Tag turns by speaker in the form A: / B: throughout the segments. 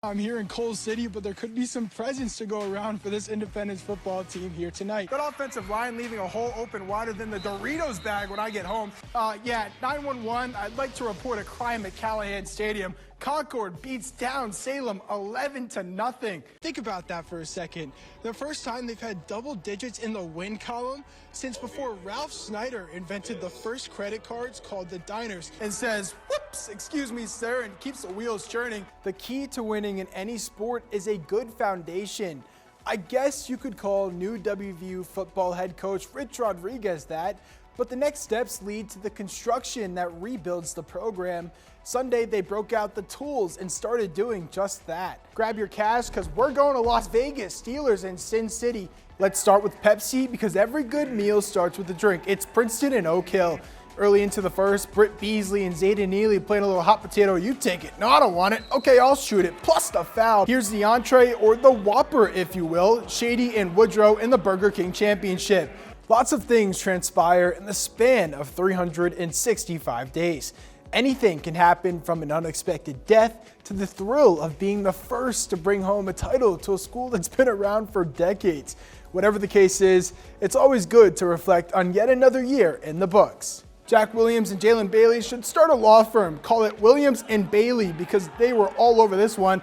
A: I'm here in Coal City, but there could be some presents to go around for this Independence football team here tonight. That offensive line leaving a hole open wider than the Doritos bag when I get home. 911, I'd like to report a crime at Callahan Stadium. Concord beats down Salem 11-0. Think about that for a second. The first time they've had double digits in the win column since before Ralph Snyder invented the first credit cards called the diners and says, "Whoops, excuse me, sir," and keeps the wheels churning. The key to winning in any sport is a good foundation. I guess you could call new WVU football head coach Rich Rodriguez that, but the next steps lead to the construction that rebuilds the program. Sunday, they broke out the tools and started doing just that. Grab your cash because we're going to Las Vegas, Steelers and Sin City. Let's start with Pepsi because every good meal starts with a drink. It's Princeton and Oak Hill. Early into the first, Britt Beasley and Zayden Neely playing a little hot potato. You take it. No, I don't want it. Okay, I'll shoot it. Plus the foul. Here's the entree, or the Whopper, if you will. Shady and Woodrow in the Burger King Championship. Lots of things transpire in the span of 365 days. Anything can happen, from an unexpected death to the thrill of being the first to bring home a title to a school that's been around for decades. Whatever the case is, it's always good to reflect on yet another year in the books. Jack Williams and Jalen Bailey should start a law firm. Call it Williams and Bailey because they were all over this one.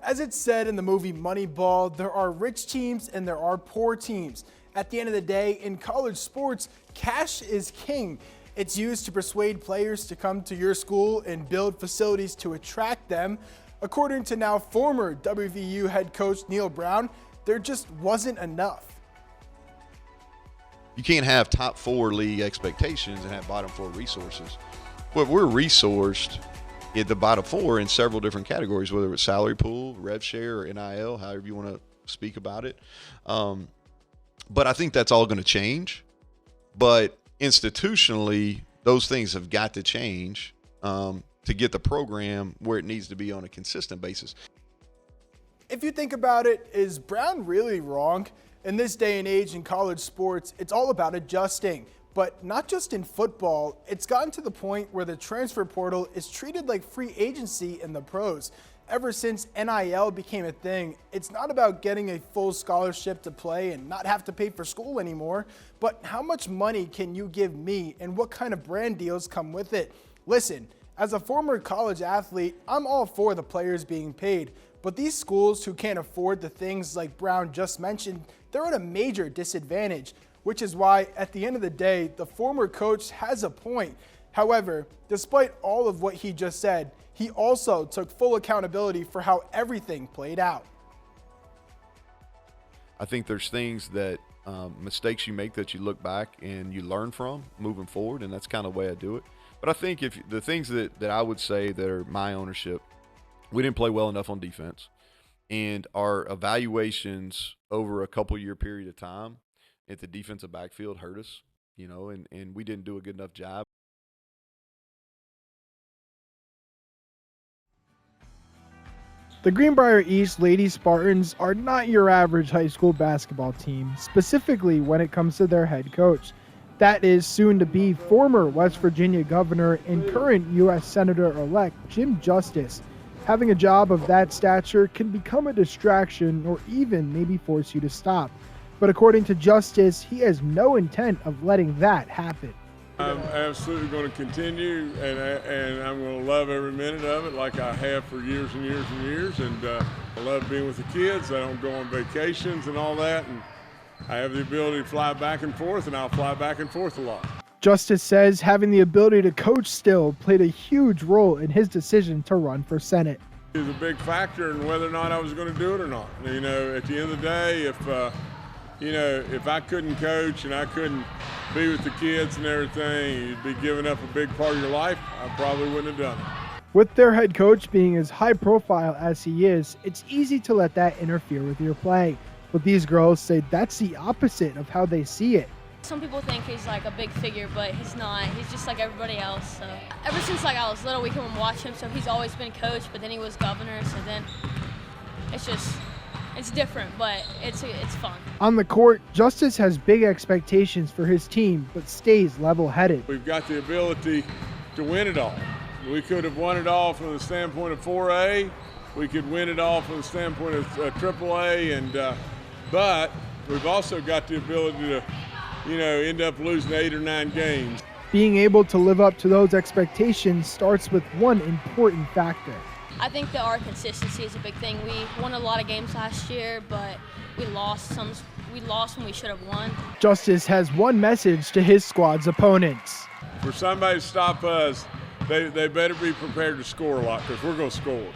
A: As it's said in the movie Moneyball, there are rich teams and there are poor teams. At the end of the day, in college sports, cash is king. It's used to persuade players to come to your school and build facilities to attract them. According to now former WVU head coach Neil Brown, there just wasn't enough.
B: You can't have top 4 league expectations and have bottom 4 resources. But we're resourced at the bottom 4 in several different categories, whether it's salary pool, rev share, or NIL, however you want to speak about it. But I think that's all going to change. But institutionally, those things have got to change to get the program where it needs to be on a consistent basis.
A: If you think about it, is Brown really wrong? In this day and age in college sports, it's all about adjusting. But not just in football, it's gotten to the point where the transfer portal is treated like free agency in the pros. Ever since NIL became a thing, it's not about getting a full scholarship to play and not have to pay for school anymore, but how much money can you give me and what kind of brand deals come with it? Listen, as a former college athlete, I'm all for the players being paid, but these schools who can't afford the things like Brown just mentioned, they're at a major disadvantage, which is why at the end of the day, the former coach has a point. However, despite all of what he just said, he also took full accountability for how everything played out.
B: I think there's things that mistakes you make that you look back and you learn from moving forward, and that's kind of the way I do it. But I think if the things that I would say that are my ownership, we didn't play well enough on defense, and our evaluations over a couple-year period of time at the defensive backfield hurt us, and we didn't do a good enough job.
C: The Greenbrier East Lady Spartans are not your average high school basketball team, specifically when it comes to their head coach. That is soon-to-be former West Virginia governor and current U.S. Senator-elect Jim Justice. Having a job of that stature can become a distraction or even maybe force you to stop. But according to Justice, he has no intent of letting that happen.
D: I'm absolutely going to continue, and I'm going to love every minute of it like I have for years and years and years. And I love being with the kids. I don't go on vacations and all that. And I have the ability to fly back and forth, and I'll fly back and forth a lot.
C: Justice says having the ability to coach still played a huge role in his decision to run for Senate.
D: It was a big factor in whether or not I was going to do it or not. At the end of the day, if I couldn't coach and I couldn't be with the kids and everything, you'd be giving up a big part of your life. I probably wouldn't have done it.
C: With their head coach being as high profile as he is, it's easy to let that interfere with your play. But these girls say that's the opposite of how they see it.
E: Some people think he's like a big figure, but he's not. He's just like everybody else. So ever since I was little, we come and watch him. So he's always been coach, but then he was governor. So then it's different, but it's fun.
C: On the court, Justice has big expectations for his team, but stays level-headed.
D: We've got the ability to win it all. We could have won it all from the standpoint of 4A. We could win it all from the standpoint of AAA, but we've also got the ability to, end up losing 8 or 9 games.
C: Being able to live up to those expectations starts with one important factor.
E: I think that our consistency is a big thing. We won a lot of games last year, but we lost when we should have won.
C: Justice has one message to his squad's opponents.
D: For somebody to stop us, they better be prepared to score a lot, because we're going to score.